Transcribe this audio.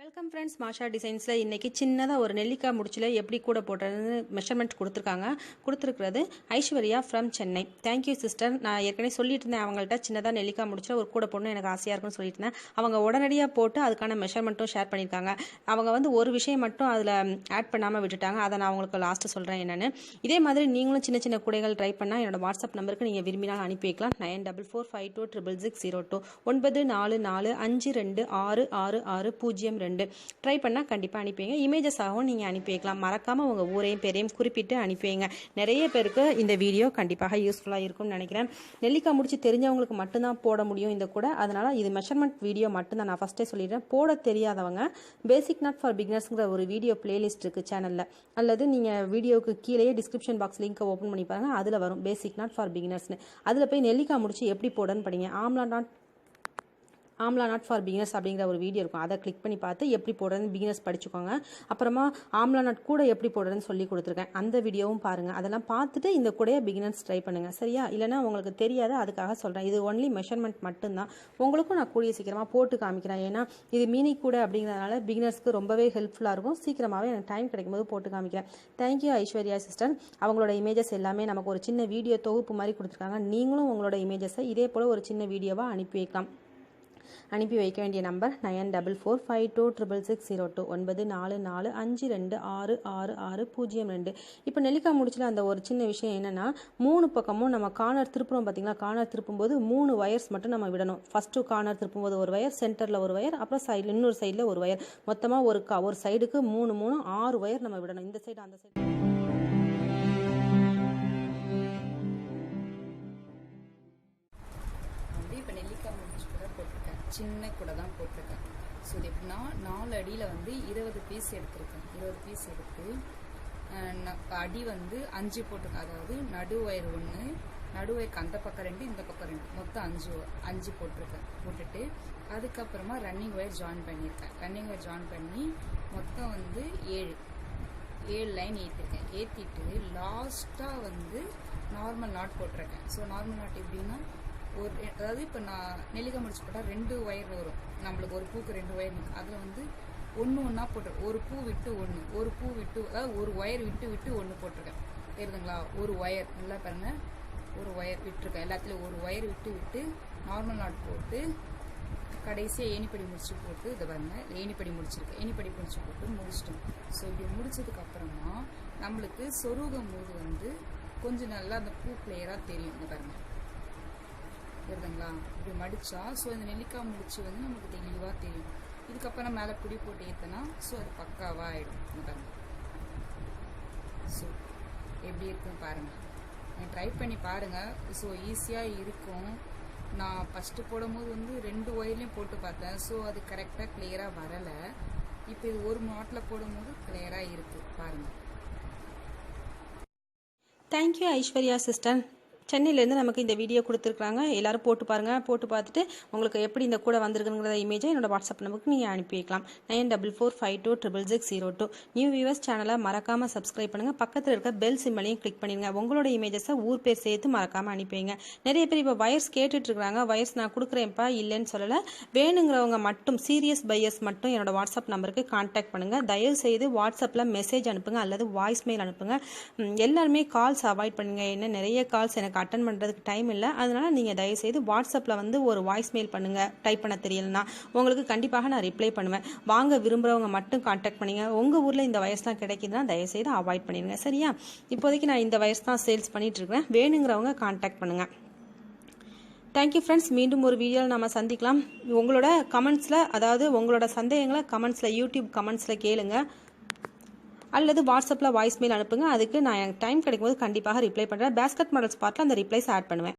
Welcome friends, மாஷா டிசைன்ஸில் இன்றைக்கி சின்னதாக ஒரு நெல்லிக்காய் முடிச்சில் எப்படி கூட போடுறதுன்னு மெஷர்மெண்ட் கொடுத்துருக்கிறது Aishwarya from Chennai. Thank you sister. நான் ஏற்கனவே சொல்லிட்டு இருந்தேன் அவங்கள்ட்ட சின்னதாக நெல்லிக்காய் முடிச்சில் ஒரு கூட போடணும் எனக்கு ஆசையாக இருக்குன்னு சொல்லிட்டு இருந்தேன். அவங்க உடனடியாக போட்டு அதுக்கான மெஷர்மெண்ட்டும் ஷேர் பண்ணியிருக்காங்க. அவங்க ஒரு விஷயம் மட்டும் அதில் ஆட் பண்ணாமல் விட்டுட்டாங்க. அதை நான் உங்களுக்கு லாஸ்ட்டு சொல்கிறேன் என்னென்னு. இதே மாதிரி நீங்களும் சின்ன சின்ன கூடைகள் ட்ரை பண்ணால் என்னோட வாட்ஸ்அப் நம்பருக்கு நீங்கள் விரும்பினால் அனுப்பி வைக்கலாம். 9445266602 9452566660 ட்ரை பண்ணால் கண்டிப்பாக அனுப்பிங்க. இமேஜஸாகவும் நீங்கள் அனுப்பி வைக்கலாம். மறக்காமல் உங்கள் ஊரையும் பேரையும் குறிப்பிட்டு அனுப்பி வைங்க. நிறைய பேருக்கு இந்த வீடியோ கண்டிப்பாக யூஸ்ஃபுல்லாக இருக்கும்னு நினைக்கிறேன். நெல்லிக்காய் முடிச்சு தெரிஞ்சவங்களுக்கு மட்டும்தான் போட முடியும் இந்த கூட. அதனால் இது மெஷர்மெண்ட் வீடியோ மட்டும்தான். நான் ஃபஸ்ட்டே சொல்லிடுறேன். போட தெரியாதவங்க பேசிக் நாட் ஃபார் பிகினர்ஸ்ங்கிற ஒரு வீடியோ பிளேலிஸ்ட் இருக்குது சேனலில், அல்லது நீங்கள் வீடியோவுக்கு கீழேயே டிஸ்கிரிப்ஷன் பாக்ஸ் லிங்க்கை ஓப்பன் பண்ணி பாருங்கள். அதில் வரும் பேசிக் நாட் ஃபார் பிகினர்ஸ்னு. அதில் போய் நெல்லிக்காய் முடிச்சு எப்படி போடன்னு படிங்க. ஆம்லா நாட் ஃபார் பிகினர்ஸ் அப்படிங்கிற ஒரு வீடியோ இருக்கும். அதை கிளிக் பண்ணி பார்த்து எப்படி போடுறதுன்னு பிகினர்ஸ் படிச்சுக்கோங்க. அப்புறமா ஆம்லா நாட் கூட எப்படி போடுறதுன்னு சொல்லி கொடுத்துருக்கேன். அந்த வீடியோவும் பாருங்கள். அதெல்லாம் பார்த்துட்டு இந்த கூடையை பிகினர்ஸ் ட்ரை பண்ணுங்கள். சரியா? இல்லைனா உங்களுக்கு தெரியாது, அதுக்காக சொல்கிறேன். இது ஒன்லி மெஷர்மெண்ட் மட்டும்தான். உங்களுக்கும் நான் கூடிய சீக்கிரமாக போட்டு காமிக்கிறேன். ஏன்னா இது மினி கூட அப்படிங்கிறதுனால பிகினர்ஸ்க்கு ரொம்பவே ஹெல்ப்ஃபுல்லாக இருக்கும். சீக்கிரமாகவே எனக்கு டைம் கிடைக்கும் போது போட்டு காமிக்கிறேன். Thank you Aishwarya sister. அவங்களோட இமேஜஸ் எல்லாமே நமக்கு ஒரு சின்ன வீடியோ தொகுப்பு மாதிரி கொடுத்துருக்காங்க. நீங்களும் உங்களோட இமேஜஸை இதே போல் ஒரு சின்ன வீடியோவாக அனுப்பி வைக்கலாம். அனுப்பி வைக்க வேண்டிய நம்பர் 9445266602 9445266660. இப்போ நெல்லிக்காய் முடிச்சில் அந்த ஒரு சின்ன விஷயம் என்னென்னா, 3 பக்கமும் நம்ம கார்னர் திருப்புறோம் பார்த்தீங்களா? கார்னர் திருப்பும்போது 3 வயர்ஸ் மட்டும் நம்ம விடணும். ஃபஸ்ட்டு கார்னர் திருப்பும்போது ஒரு வயர், சென்டரில் ஒரு வயர், அப்புறம் சைடில் இன்னொரு சைடில் ஒரு வயர். மொத்தமாக ஒரு சைடுக்கு 6 வயர் நம்ம விடணும். இந்த சைடு அந்த சைடு. சின்ன கூட தான் போட்டிருக்கேன். ஸோ இது எப்படின்னா 4 அடியில் 20 பீஸ் எடுத்திருக்கேன். 20 பீஸ் எடுத்து அடி 5 போட்டிருக்கேன். அதாவது நடு ஒயர் 1, நடு ஒயருக்கு அந்த பக்கம் 2, இந்த பக்கம் 2, மொத்தம் 5 போட்டிருக்கேன். போட்டுட்டு அதுக்கப்புறமா ரன்னிங் ஒயர் ஜாயின் பண்ணியிருக்கேன். ரன்னிங் ஒயர் ஜாயின் பண்ணி மொத்தம் 7 லைன் ஏற்றிருக்கேன். ஏற்றிட்டு லாஸ்ட்டாக நார்மல் நாட் போட்டிருக்கேன். ஸோ நார்மல் நாட் எப்படின்னா அதாவது இப்போ நான் நெல்லிக்காய் முடிச்சு போட்டால் 2 ஒயர் வரும். நம்மளுக்கு ஒரு பூக்கு 2 ஒயர் இருக்குது. அதில் ஒன்று ஒன்றா போட்டிருக்கேன். ஒரு பூ விட்டு ஒன்று, ஒரு பூ விட்டு, அதாவது ஒரு ஒயர் விட்டு ஒன்று போட்டிருக்கேன். தெரியுதுங்களா? ஒரு ஒயர் நல்லா பாருங்கள், ஒரு ஒயர் விட்டுருக்கேன். எல்லாத்துலேயும் ஒரு ஒயர் விட்டு நார்மல் நாட் போட்டு கடைசியாக ஏணிப்படி முடிச்சு போட்டு இதை பாருங்கள், ஏணிப்படி முடிச்சிருக்கேன். ஏணிப்படி முடிச்சு போட்டு முடிச்சிட்டோம். ஸோ இப்படி முடிச்சதுக்கப்புறமா நம்மளுக்கு சொருகும் போது கொஞ்சம் நல்லா அந்த பூ கிளியராக தெரியும். இந்த பாருங்கள், தெரியுதுங்களா? இப்படி மடித்தா ஸோ இந்த நெல்லிக்காய் முடிச்சு நமக்கு தெளிவாக தெரியும். இதுக்கப்புறம் மேலே பிடி போட்டு ஏற்றினா ஸோ அது பக்காவாக ஆகிடும். பாருங்கள், ஸோ எப்படி இருக்குன்னு பாருங்கள். நீங்கள் ட்ரை பண்ணி பாருங்கள். ஸோ ஈஸியாக இருக்கும். நான் ஃபஸ்ட்டு போடும்போது 2 ஒயர்லேயும் போட்டு பார்த்தேன். ஸோ அது கரெக்டாக கிளியராக வரலை. இப்போ இது ஒரு மாட்டில் போடும்போது கிளியராக இருக்குது. பாருங்கள். Thank you Aishwarya sister. சென்னையிலேருந்து நமக்கு இந்த வீடியோ கொடுத்துருக்காங்க. எல்லோரும் போட்டு பாருங்கள். போட்டு பார்த்துட்டு உங்களுக்கு எப்படி இந்த கூட வந்திருக்குங்கிற இமேஜை என்னோட வாட்ஸ்அப் நம்பருக்கு நீங்கள் அனுப்பி வைக்கலாம். 9445266602. நியூ வியூவர்ஸ் சேனலை மறக்காமல் சப்ஸ்கிரைப் பண்ணுங்கள். பக்கத்தில் இருக்க பெல் சிம்மலையும் கிளிக் பண்ணிடுங்க. உங்களோட இமேஜஸை ஊர் பேர் சேர்த்து மறக்காமல் அனுப்பி வைங்க. நிறைய பேர் இப்போ வயர்ஸ் கேட்டுட்ருக்காங்க. வயர்ஸ் நான் கொடுக்குறேன்ப்பா, இல்லைன்னு சொல்லலை. வேணுங்கிறவங்க மட்டும், சீரியஸ் பையர்ஸ் மட்டும் என்னோட வாட்ஸ்அப் நம்பருக்கு கான்டாக்ட் பண்ணுங்கள். தயவுசெய்து வாட்ஸ்அப்பில் மெசேஜ் அனுப்புங்க அல்லது வாய்ஸ் மெயில் அனுப்புங்க. எல்லாருமே கால்ஸ் அவாய்ட் பண்ணுங்கள். என்ன நிறைய கால்ஸ் எனக்கு அட்டன் பண்ணுறதுக்கு டைம் இல்லை. அதனால் நீங்கள் தயவுசெய்து வாட்ஸ்அப்பில் ஒரு வாய்ஸ் மெயில் பண்ணுங்கள். டைப் பண்ண தெரியலனா உங்களுக்கு கண்டிப்பாக நான் ரிப்ளை பண்ணுவேன். வாங்க விரும்புகிறவங்க மட்டும் கான்டாக்ட் பண்ணிங்க. உங்கள் ஊரில் இந்த வயர்ஸ்லாம் கிடைக்குதுன்னா தயவுசெய்து அவாய்ட் பண்ணிடுங்க. சரியா? இப்போதைக்கு நான் இந்த வயர்ஸ் தான் சேல்ஸ் பண்ணிகிட்ருக்கிறேன். வேணுங்கிறவங்க கான்டாக்ட் பண்ணுங்கள். Thank you friends. மீண்டும் ஒரு வீடியோவில் நம்ம சந்திக்கலாம். உங்களோட கமெண்ட்ஸில், அதாவது உங்களோட சந்தேகங்களை கமெண்ட்ஸில், யூடியூப் கமெண்ட்ஸில் கேளுங்க அல்லது வாட்ஸ்அப்பில் வாய்ஸ் மெயில் அனுப்புங்க. அதுக்கு நான் எனக்கு டைம் கிடைக்கும்போது கண்டிப்பாக ரிப்ளை பண்ணுறேன். பேஸ்கெட் மாடல்ஸ் பார்ட்டில் அந்த ரிப்ளைஸ் ஆட் பண்ணுவேன்.